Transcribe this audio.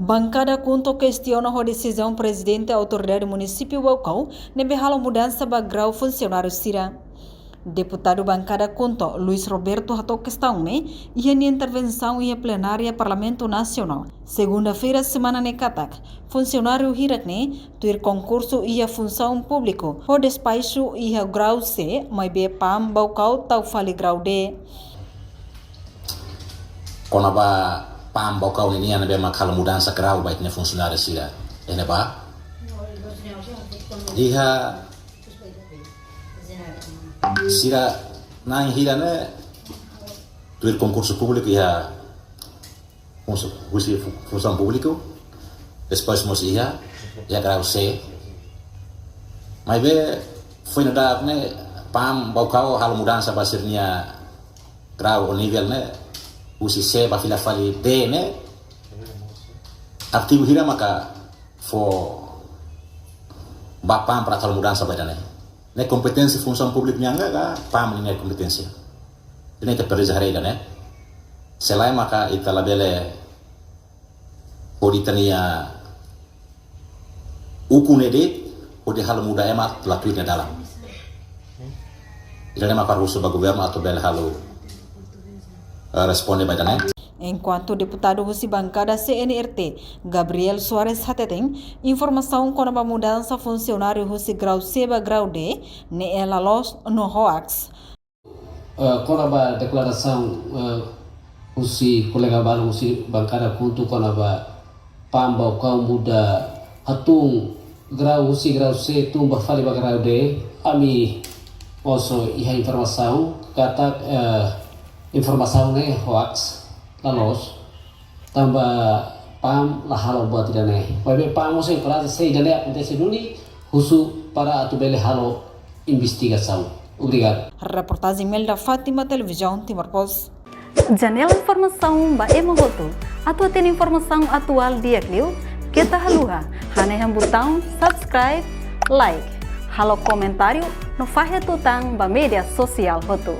Bancada Kunto questiona a decisão presidente da autoridade município Baucau nebe halo mudança bagrau funcionário Sira. Deputado Bancada Kunto, Luiz Roberto ratou questão e a intervenção e a plenária Parlamento Nacional. Segunda-feira, semana nekatak, funcionário hirakne, tuir concurso e a função público, o despacho e a grau C, mas be pam Baucau tau fali grau D. Konaba pam Baucau ini ana be makala mudança grau baiknya funcionário Sira. Ene ba? Iha Sira nang hirane tuir concurso público iha função público depois mos iha grau C. Mas be foi nada ne pam Baucau hal mudança basirnya grau o nível ne usi C ba fila fali D ne aktivo hira maka fo ba pam para hal mudança badane ne kompetensya função pública nyanga ka pam ne kompetensya ini ke perjahare ne selain maka ita labele poditania ukune de odi hal muda emat latuina dalam ida maka russo ba governo atau bel halu responde badane. Enquanto o deputado Russi Bancada CNRT, Gabriel Soares Hateteng, informação com a mudança funcionário Russi grau C ba grau D, ne ela los no hoax. Com a declaração Russi colega baru Russi Bancada Kunto com a pambau kau muda hatung grau Russi grau C tumba fali ba grau D, ami also iha informação kata informação ne hoax lalos tambah pam lahalo buat tidak nih. Wabe pam saya kelas saya jadi akuntansi duni khusus para atu bele halo investigação. Obrigado. Reportagem Melda Fátima, Televisão Timor Post. Janela informação ba emogoto. Atu tem informação atual dia kliu. Kita haluha. Hane botão subscribe, like, halo comentário no fahe tutang ba media sosial hotu.